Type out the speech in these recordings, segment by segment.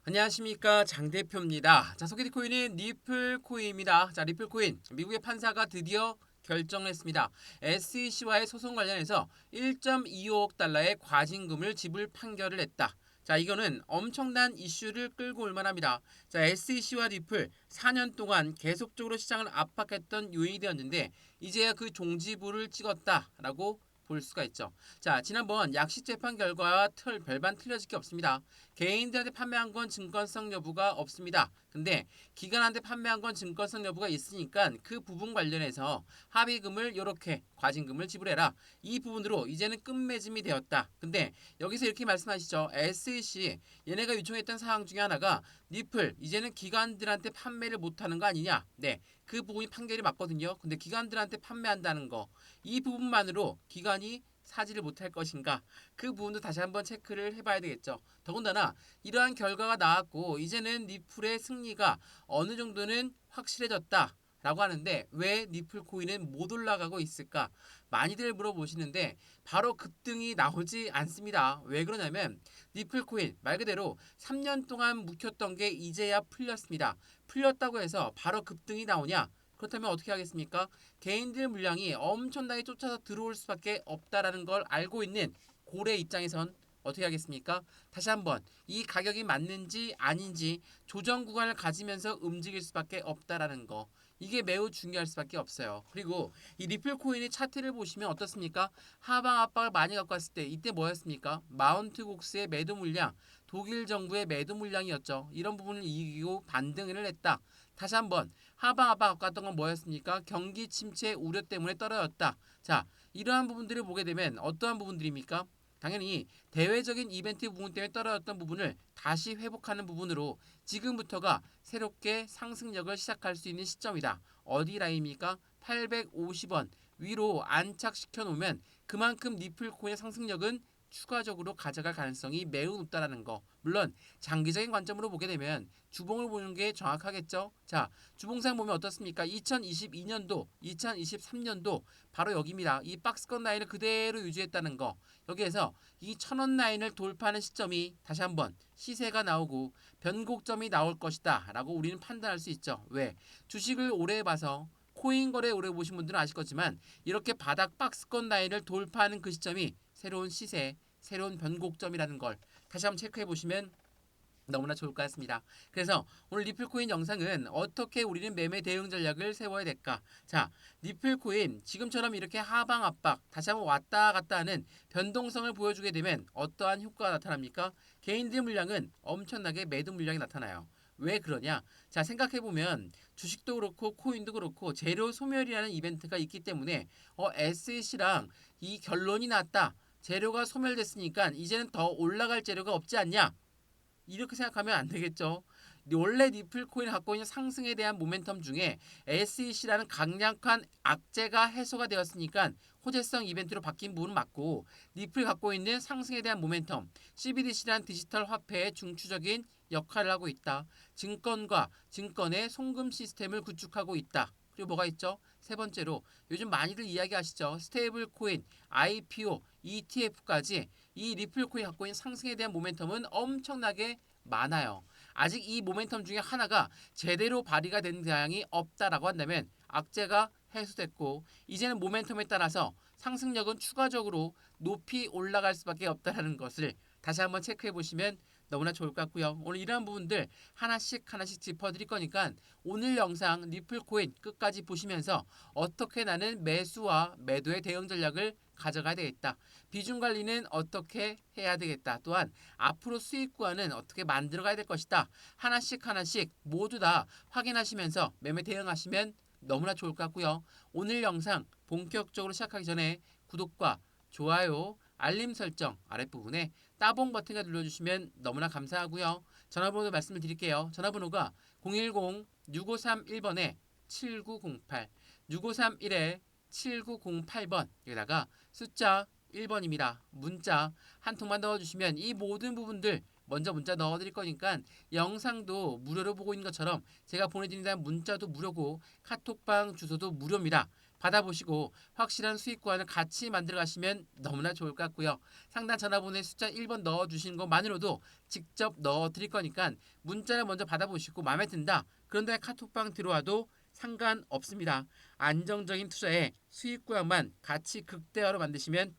안녕하십니까, 장 대표입니다. 자, 소개팅 코인은 리플코인입니다. 자, 리플코인 미국의 판사가 드디어 결정했습니다. SEC와의 소송 관련해서 1.25억 달러의 과징금을 지불 판결을 했다. 자, 이거는 엄청난 이슈를 끌고 올 만합니다. 자, SEC와 리플 4년 동안 계속적으로 시장을 압박했던 요인이 되었는데 이제야 그 종지부를 찍었다라고 볼 수가 있죠. 자, 지난번 약식 재판 결과와 별반 틀려질 게 없습니다. 개인들한테 판매한 건 증권성 여부가 없습니다. 근데 기관한테 판매한 건 증권성 여부가 있으니까 그 부분 관련해서 합의금을 이렇게 과징금을 지불해라. 이 부분으로 이제는 끝맺음이 되었다. 근데 여기서 이렇게 말씀하시죠. SEC 얘네가 요청했던 사항 중에 하나가 리플 이제는 기관들한테 판매를 못하는 거 아니냐. 네, 그 부분이 판결이 맞거든요. 근데 기관들한테 판매한다는 거 이 부분만으로 기관이 사지를 못할 것인가 그 부분도 다시 한번 체크를 해봐야 되겠죠. 더군다나 이러한 결과가 나왔고 이제는 리플의 승리가 어느 정도는 확실해졌다 라고 하는데 왜 리플 코인은 못 올라가고 있을까 많이들 물어보시는데 바로 급등이 나오지 않습니다. 왜 그러냐면 리플 코인 말 그대로 3년 동안 묵혔던 게 이제야 풀렸습니다. 풀렸다고 해서 바로 급등이 나오냐? 그렇다면 어떻게 하겠습니까? 개인들 물량이 엄청나게 쫓아서 들어올 수밖에 없다라는 걸 알고 있는 고래 입장에선 어떻게 하겠습니까? 다시 한번 이 가격이 맞는지 아닌지 조정 구간을 가지면서 움직일 수밖에 없다라는 거. 이게 매우 중요할 수밖에 없어요. 그리고 이 리플 코인의 차트를 보시면 어떻습니까? 하방 압박을 많이 갖고 왔을 때 이때 뭐였습니까? 마운트 곡스의 매도 물량, 독일 정부의 매도 물량이었죠. 이런 부분을 이기고 반등을 했다. 다시 한번 하방 압박 갖고 왔던 건 뭐였습니까? 경기 침체 우려 때문에 떨어졌다. 자, 이러한 부분들을 보게 되면 어떠한 부분들입니까? 당연히 대외적인 이벤트 부분 때문에 떨어졌던 부분을 다시 회복하는 부분으로 지금부터가 새롭게 상승력을 시작할 수 있는 시점이다. 어디 라인입니까? 850원 위로 안착시켜 놓으면 그만큼 리플 코인의 상승력은 추가적으로 가져갈 가능성이 매우 높다라는 거. 물론 장기적인 관점으로 보게 되면 주봉을 보는 게 정확하겠죠. 자, 주봉상 보면 어떻습니까? 2022년도, 2023년도 바로 여기입니다. 이 박스권 라인을 그대로 유지했다는 거. 여기에서 이 1000원 라인을 돌파하는 시점이 다시 한번 시세가 나오고 변곡점이 나올 것이다 라고 우리는 판단할 수 있죠. 왜? 주식을 오래 봐서 코인 거래 오래 보신 분들은 아실 거지만 이렇게 바닥 박스권 라인을 돌파하는 그 시점이 새로운 시세, 새로운 변곡점이라는 걸 다시 한번 체크해 보시면 너무나 좋을 것 같습니다. 그래서 오늘 리플코인 영상은 어떻게 우리는 매매 대응 전략을 세워야 될까? 자, 리플코인 지금처럼 이렇게 하방 압박 다시 한번 왔다 갔다 하는 변동성을 보여주게 되면 어떠한 효과가 나타납니까? 개인들 물량은 엄청나게 매도 물량이 나타나요. 왜 그러냐? 자, 생각해보면 주식도 그렇고 코인도 그렇고 재료 소멸이라는 이벤트가 있기 때문에 SEC랑 이 결론이 났다. 재료가 소멸됐으니까 이제는 더 올라갈 재료가 없지 않냐? 이렇게 생각하면 안 되겠죠. 원래 리플 코인이 갖고 있는 상승에 대한 모멘텀 중에 SEC라는 강력한 악재가 해소가 되었으니까 호재성 이벤트로 바뀐 부분은 맞고 리플이 갖고 있는 상승에 대한 모멘텀 CBDC라는 디지털 화폐의 중추적인 역할을 하고 있다. 증권과 증권의 송금 시스템을 구축하고 있다. 그리고 뭐가 있죠? 세 번째로 요즘 많이들 이야기하시죠. 스테이블 코인, IPO, ETF까지 이 리플 코인 갖고 있는 상승에 대한 모멘텀은 엄청나게 많아요. 아직 이 모멘텀 중에 하나가 제대로 발휘가 된 사항이 없다라고 한다면 악재가 해소됐고 이제는 모멘텀에 따라서 상승력은 추가적으로 높이 올라갈 수밖에 없다라는 것을 다시 한번 체크해 보시면 너무나 좋을 것 같고요. 오늘 이러한 부분들 하나씩 짚어드릴 거니까 오늘 영상 리플코인 끝까지 보시면서 어떻게 나는 매수와 매도의 대응 전략을 가져가야 되겠다. 비중 관리는 어떻게 해야 되겠다. 또한 앞으로 수익 구간은 어떻게 만들어가야 될 것이다. 하나씩 모두 다 확인하시면서 매매 대응하시면 너무나 좋을 것 같고요. 오늘 영상 본격적으로 시작하기 전에 구독과 좋아요, 알림 설정 아랫부분에 따봉 버튼을 눌러주시면 너무나 감사하고요. 전화번호 말씀을 드릴게요. 전화번호가 010-6531번에 7908, 6531에 7908번 여기다가 숫자 1번입니다. 문자 한 통만 넣어주시면 이 모든 부분들 먼저 문자 넣어드릴 거니까 영상도 무료로 보고 있는 것처럼 제가 보내드리는 문자도 무료고 카톡방 주소도 무료입니다. 받아보시고 확실한 수익 구간을 같이 만들어 가시면 너무나 좋을 것 같고요. 상단 전화번호에 숫자 1번 넣어주시는 것만으로도 직접 넣어드릴 거니까 문자를 먼저 받아보시고 마음에 든다. 그런데 카톡방 들어와도 상관없습니다. 안정적인 투자에 수익 구간만 같이 극대화로 만드시면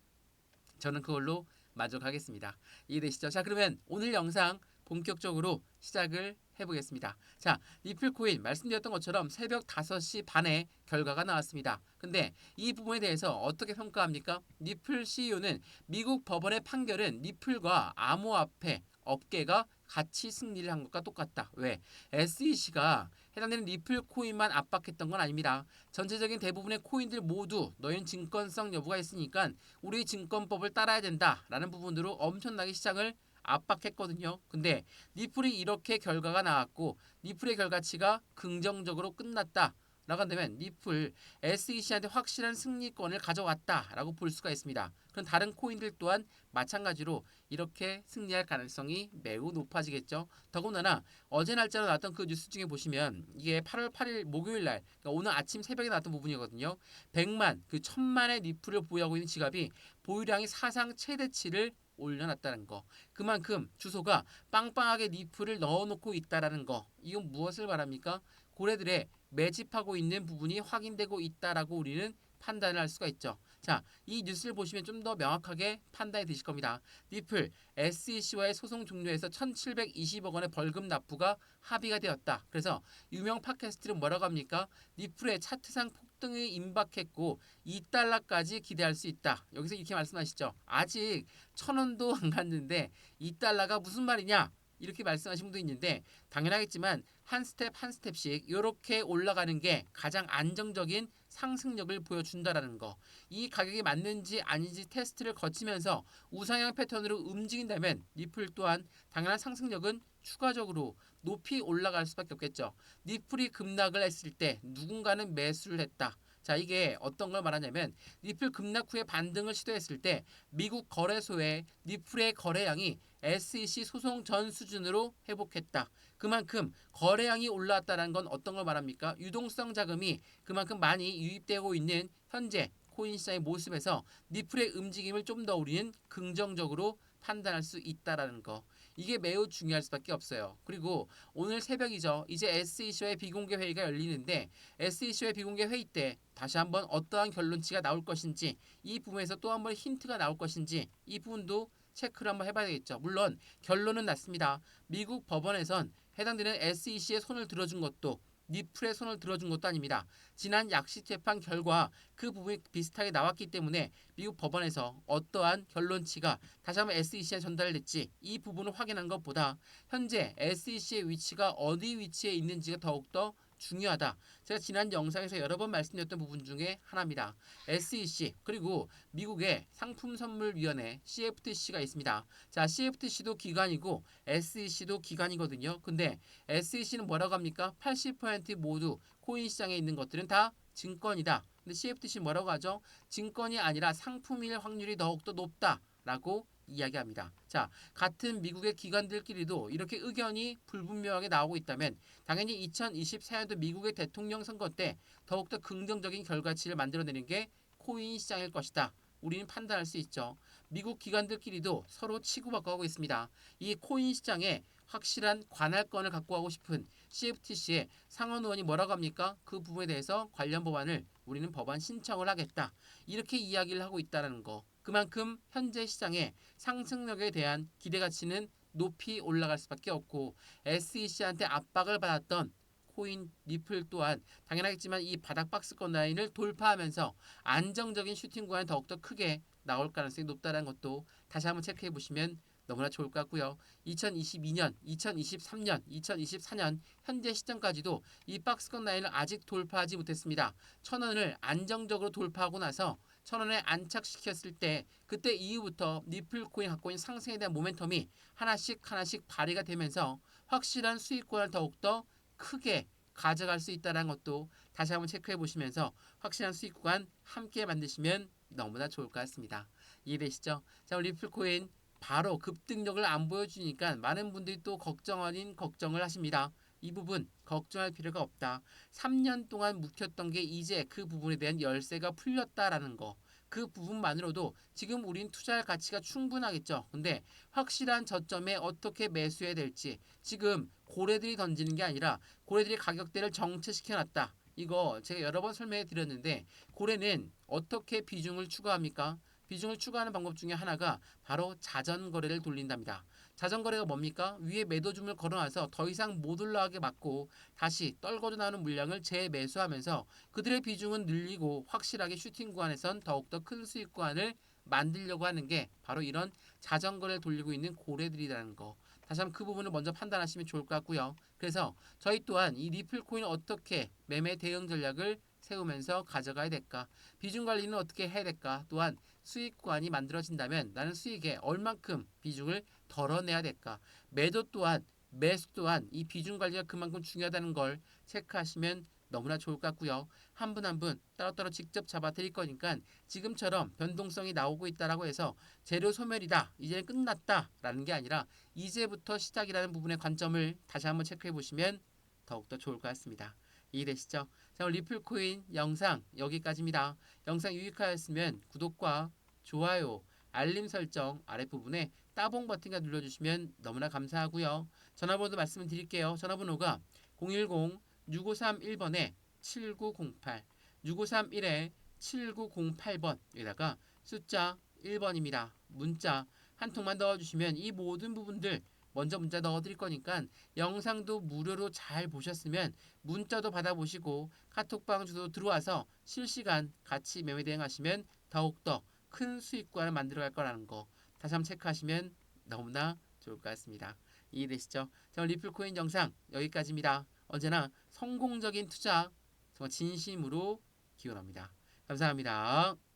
저는 그걸로 만족하겠습니다. 이해되시죠? 자, 그러면 오늘 영상 본격적으로 시작을 해보겠습니다. 자, 리플코인 말씀드렸던 것처럼 새벽 5시 반에 결과가 나왔습니다. 근데 이 부분에 대해서 어떻게 평가합니까? 리플 CEO는 미국 법원의 판결은 리플과 암호화폐 업계가 같이 승리를 한 것과 똑같다. 왜? SEC가 해당되는 리플 코인만 압박했던 건 아닙니다. 전체적인 대부분의 코인들 모두 너희는 증권성 여부가 있으니까 우리 증권법을 따라야 된다라는 부분으로 엄청나게 시장을 압박했거든요. 근데 리플이 이렇게 결과가 나왔고 리플의 결과치가 긍정적으로 끝났다. 라고 한다면 리플 SEC한테 확실한 승리권을 가져왔다라고 볼 수가 있습니다. 그럼 다른 코인들 또한 마찬가지로 이렇게 승리할 가능성이 매우 높아지겠죠. 더군다나 어제 날짜로 나왔던 그 뉴스 중에 보시면 이게 8월 8일 목요일 날 그러니까 오늘 아침 새벽에 나왔던 부분이거든요. 100만 그 1000만의 리플을 보유하고 있는 지갑이 보유량이 사상 최대치를 올려놨다는 거. 그만큼 주소가 빵빵하게 리플을 넣어놓고 있다라는 거. 이건 무엇을 말합니까? 고래들의 매집하고 있는 부분이 확인되고 있다라고 우리는 판단을 할 수가 있죠. 자, 이 뉴스를 보시면 좀 더 명확하게 판단이 되실 겁니다. 리플 SEC와의 소송 종료에서 1,720억 원의 벌금 납부가 합의가 되었다. 그래서 유명 팟캐스트는 뭐라고 합니까? 리플의 차트상 폭등이 임박했고 2달러까지 기대할 수 있다. 여기서 이렇게 말씀하시죠. 아직 1,000원도 안 갔는데 2달러가 무슨 말이냐? 이렇게 말씀하신 분도 있는데 당연하겠지만 한 스텝 한 스텝씩 이렇게 올라가는 게 가장 안정적인 상승력을 보여준다라는 거. 이 가격이 맞는지 아닌지 테스트를 거치면서 우상향 패턴으로 움직인다면 리플 또한 당연한 상승력은 추가적으로 높이 올라갈 수밖에 없겠죠. 리플이 급락을 했을 때 누군가는 매수를 했다. 자, 이게 어떤 걸 말하냐면 리플 급락 후에 반등을 시도했을 때 미국 거래소의 리플의 거래량이 SEC 소송 전 수준으로 회복했다. 그만큼 거래량이 올라왔다는 건 어떤 걸 말합니까? 유동성 자금이 그만큼 많이 유입되고 있는 현재 코인 시장의 모습에서 리플의 움직임을 좀 더 우리는 긍정적으로 판단할 수 있다라는 거. 이게 매우 중요할 수밖에 없어요. 그리고 오늘 새벽이죠. 이제 SEC와의 비공개 회의가 열리는데 SEC와의 비공개 회의 때 다시 한번 어떠한 결론치가 나올 것인지 이 부분에서 또 한번 힌트가 나올 것인지 이 부분도 체크를 한번 해봐야 되겠죠. 물론 결론은 났습니다. 미국 법원에선 해당되는 SEC의 손을 들어준 것도 리플의 손을 들어준 것도 아닙니다. 지난 약식 재판 결과 그 부분이 비슷하게 나왔기 때문에 미국 법원에서 어떠한 결론치가 다시 한번 SEC에 전달됐지 이 부분을 확인한 것보다 현재 SEC의 위치가 어디 위치에 있는지가 더욱더 중요하다. 제가 지난 영상에서 여러 번 말씀드렸던 부분 중에 하나입니다. SEC 그리고 미국의 상품선물위원회 CFTC가 있습니다. 자, CFTC도 기관이고 SEC도 기관이거든요. 근데 SEC는 뭐라고 합니까? 80% 모두 코인 시장에 있는 것들은 다 증권이다. 근데 CFTC는 뭐라고 하죠? 증권이 아니라 상품일 확률이 더욱더 높다라고 이야기합니다. 자, 같은 미국의 기관들끼리도 이렇게 의견이 불분명하게 나오고 있다면 당연히 2024년도 미국의 대통령 선거 때 더욱더 긍정적인 결과치를 만들어내는 게 코인 시장일 것이다. 우리는 판단할 수 있죠. 미국 기관들끼리도 서로 치고받고 하고 있습니다. 이 코인 시장에 확실한 관할권을 갖고 가고 싶은 CFTC의 상원 의원이 뭐라고 합니까? 그 부분에 대해서 관련 법안을 우리는 법안 신청을 하겠다. 이렇게 이야기를 하고 있다는 거. 그만큼 현재 시장의 상승력에 대한 기대 가치는 높이 올라갈 수밖에 없고 SEC한테 압박을 받았던 코인 리플 또한 당연하겠지만 이 바닥 박스권 라인을 돌파하면서 안정적인 슈팅 구간이 더욱더 크게 나올 가능성이 높다는 것도 다시 한번 체크해 보시면 너무나 좋을 것 같고요. 2022년, 2023년, 2024년 현재 시점까지도 이 박스권 라인을 아직 돌파하지 못했습니다. 1,000원을 안정적으로 돌파하고 나서 1,000원에 안착시켰을 때 그때 이후부터 리플 코인 갖고 있는 상승에 대한 모멘텀이 하나씩 발휘가 되면서 확실한 수익권을 더욱더 크게 가져갈 수 있다는 것도 다시 한번 체크해 보시면서 확실한 수익 구간 함께 만드시면 너무나 좋을 것 같습니다. 이해되시죠? 자, 리플 코인 바로 급등력을 안 보여주니까 많은 분들이 또 걱정 아닌 걱정을 하십니다. 이 부분 걱정할 필요가 없다. 3년 동안 묵혔던 게 이제 그 부분에 대한 열쇠가 풀렸다라는 거. 그 부분만으로도 지금 우린 투자할 가치가 충분하겠죠. 근데 확실한 저점에 어떻게 매수해야 될지 지금 고래들이 던지는 게 아니라 고래들이 가격대를 정체시켜 놨다. 이거 제가 여러 번 설명해 드렸는데 고래는 어떻게 비중을 추가합니까? 비중을 추가하는 방법 중에 하나가 바로 자전거래를 돌린답니다. 자전거래가 뭡니까? 위에 매도줌을 걸어놔서 더 이상 못 올라가게 막고 다시 떨궈져 나오는 물량을 재매수하면서 그들의 비중은 늘리고 확실하게 슈팅 구간에선 더욱더 큰 수익 구간을 만들려고 하는 게 바로 이런 자전거를 돌리고 있는 고래들이라는 거. 다시 한번 그 부분을 먼저 판단하시면 좋을 것 같고요. 그래서 저희 또한 이 리플 코인을 어떻게 매매 대응 전략을 세우면서 가져가야 될까? 비중 관리는 어떻게 해야 될까? 또한 수익 구간이 만들어진다면 나는 수익에 얼만큼 비중을 덜어내야 될까? 매도 또한 매수 또한 이 비중 관리가 그만큼 중요하다는 걸 체크하시면 너무나 좋을 것 같고요. 한 분 한 분 따로따로 직접 잡아 드릴 거니까 지금처럼 변동성이 나오고 있다라고 해서 재료 소멸이다. 이제 끝났다라는 게 아니라 이제부터 시작이라는 부분의 관점을 다시 한번 체크해 보시면 더욱더 좋을 것 같습니다. 이해되시죠? 자, 오늘 리플코인 영상 여기까지입니다. 영상 유익하였으면 구독과 좋아요, 알림 설정 아랫부분에 따봉 버튼과 눌러주시면 너무나 감사하고요. 전화번호 말씀을 드릴게요. 전화번호가 010-6531번에 7908, 6531에 7908번 여기다가 숫자 1번입니다. 문자 한 통만 넣어주시면 이 모든 부분들 먼저 문자 넣어드릴 거니까 영상도 무료로 잘 보셨으면 문자도 받아보시고 카톡방 주소 들어와서 실시간 같이 매매 대응하시면 더욱더 큰 수익권을 만들어갈 거라는 거 다시 한번 체크하시면 너무나 좋을 것 같습니다. 이해되시죠? 자, 리플코인 영상 여기까지입니다. 언제나 성공적인 투자 정말 진심으로 기원합니다. 감사합니다.